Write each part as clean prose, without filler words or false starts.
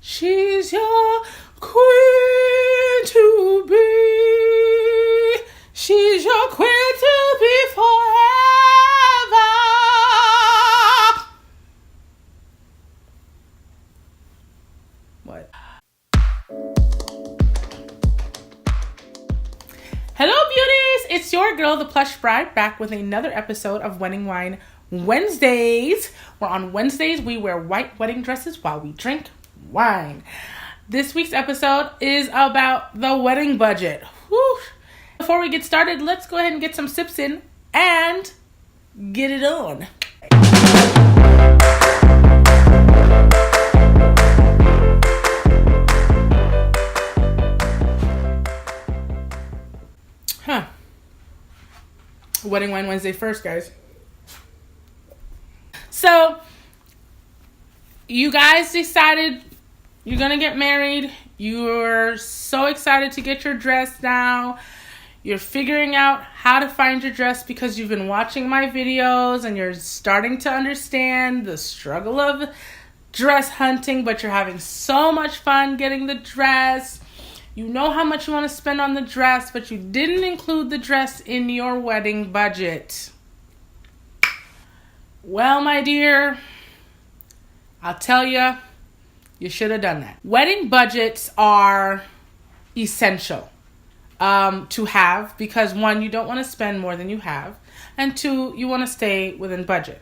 She's your queen to be. She's your queen to be forever. What? Hello, beauties. It's your girl, the Plush Bride, back with another episode of Wedding Wine Wednesdays. Where on Wednesdays, we wear white wedding dresses while we drink wine. This week's episode is about the wedding budget. Whew. Before we get started, let's go ahead and get some sips in and get it on. Wedding Wine Wednesday first, guys. So, you guys decided you're going to get married. You're so excited to get your dress now. You're figuring out how to find your dress because you've been watching my videos and you're starting to understand the struggle of dress hunting, but you're having so much fun getting the dress. You know how much you want to spend on the dress, but you didn't include the dress in your wedding budget. Well, my dear, I'll tell you, you should have done that. Wedding budgets are essential to have because, one, you don't want to spend more than you have, and two, you want to stay within budget.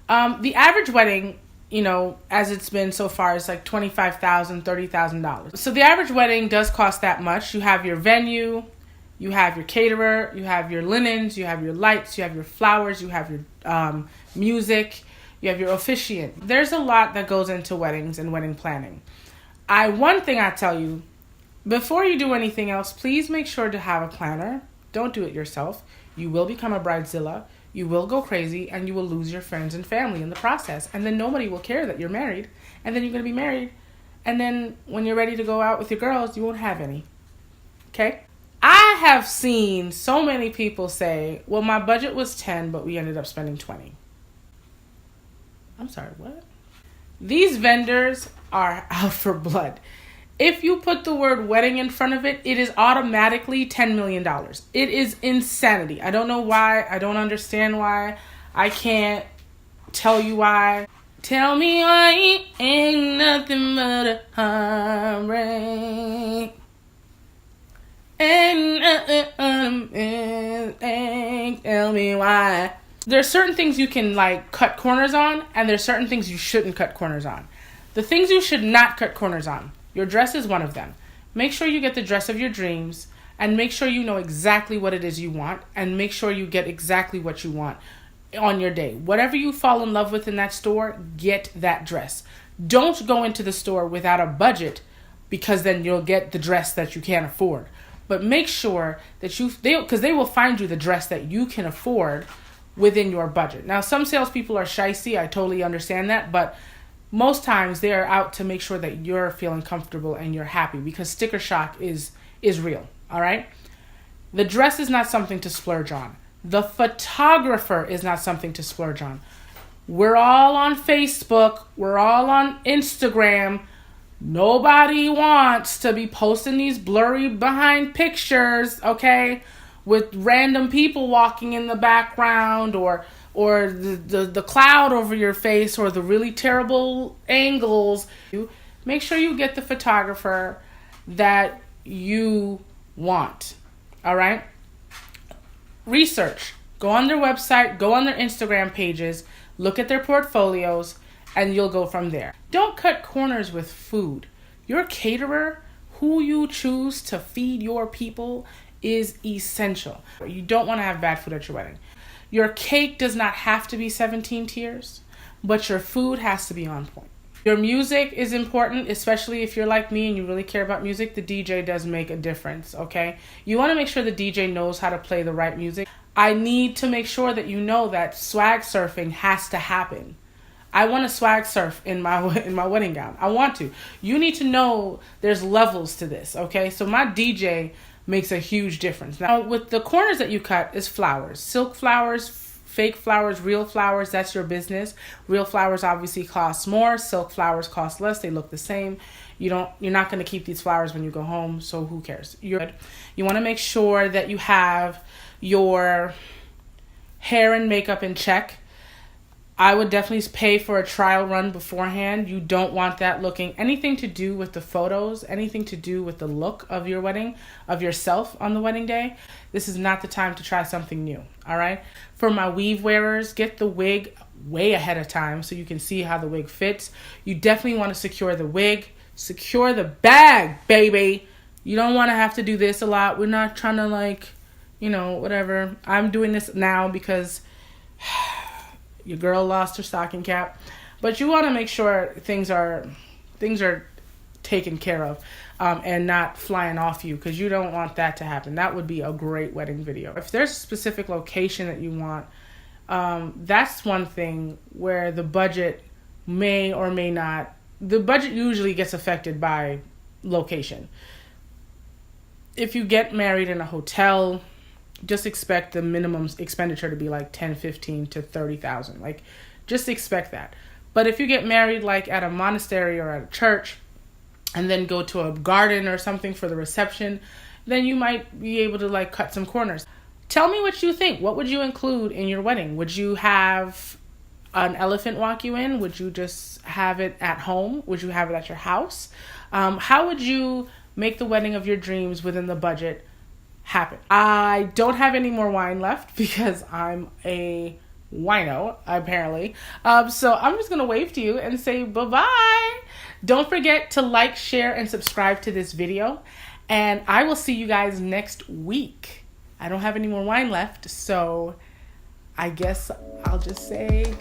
The average wedding, you know, as it's been so far, is like $25,000, $30,000. So the average wedding does cost that much. You have your venue, you have your caterer, you have your linens, you have your lights, you have your flowers, you have your music, you have your officiant. There's a lot that goes into weddings and wedding planning. One thing I tell you, before you do anything else, please make sure to have a planner. Don't do it yourself. You will become a bridezilla. You will go crazy and you will lose your friends and family in the process. And then nobody will care that you're married. And then you're going to be married. And then when you're ready to go out with your girls, you won't have any. Okay? I have seen so many people say, well, my budget was 10, but we ended up spending 20. I'm sorry, what? These vendors are out for blood. If you put the word wedding in front of it, it is automatically $10 million. It is insanity. I don't know why. I don't understand why. I can't tell you why. Tell me why it ain't nothing but a heartbreak. Tell me why. There's certain things you can like cut corners on, and there's certain things you shouldn't cut corners on. The things you should not cut corners on. Your dress is one of them. Make sure you get the dress of your dreams and make sure you know exactly what it is you want and make sure you get exactly what you want on your day. Whatever you fall in love with in that store, get that dress. Don't go into the store without a budget because then you'll get the dress that you can't afford. But make sure that because they will find you the dress that you can afford within your budget. Now, some salespeople are shysty. I totally understand that, but most times they are out to make sure that you're feeling comfortable and you're happy because sticker shock is real, all right? The dress is not something to splurge on. The photographer is not something to splurge on. We're all on Facebook. We're all on Instagram. Nobody wants to be posting these blurry behind pictures, okay, with random people walking in the background or the cloud over your face or the really terrible angles. Make sure you get the photographer that you want. All right? Research. Go on their website. Go on their Instagram pages. Look at their portfolios. And you'll go from there. Don't cut corners with food. Your caterer, who you choose to feed your people, is essential. You don't want to have bad food at your wedding. Your cake does not have to be 17 tiers, but your food has to be on point. Your music is important, especially if you're like me and you really care about music. The DJ does make a difference, okay? You want to make sure the DJ knows how to play the right music. I need to make sure that you know that swag surfing has to happen. I want to swag surf in my wedding gown. I want to. You need to know there's levels to this, okay? So my DJ makes a huge difference. Now, with the corners that you cut is flowers. Silk flowers, fake flowers, real flowers, that's your business. Real flowers obviously cost more. Silk flowers cost less. They look the same. You're not going to keep these flowers when you go home, so who cares? You want to make sure that you have your hair and makeup in check. I would definitely pay for a trial run beforehand. You don't want that looking anything to do with the photos, anything to do with the look of your wedding, of yourself on the wedding day. This is not the time to try something new, all right? For my weave wearers, get the wig way ahead of time so you can see how the wig fits. You definitely want to secure the wig, secure the bag, baby. You don't want to have to do this a lot. We're not trying to whatever. I'm doing this now because your girl lost her stocking cap, but you want to make sure things are taken care of and not flying off you, because you don't want that to happen. That would be a great wedding video. If there's a specific location that you want, that's one thing where the budget may or may not. The budget usually gets affected by location. If you get married in a hotel, just expect the minimum expenditure to be like $10,000, $15,000 to $30,000. Like, just expect that. But if you get married like at a monastery or at a church and then go to a garden or something for the reception, then you might be able to like cut some corners. Tell me what you think. What would you include in your wedding? Would you have an elephant walk you in? Would you just have it at home? Would you have it at your house? How would you make the wedding of your dreams within the budget happen? I don't have any more wine left because I'm a wino, apparently. So I'm just going to wave to you and say bye-bye. Don't forget to like, share, and subscribe to this video. And I will see you guys next week. I don't have any more wine left, so I guess I'll just say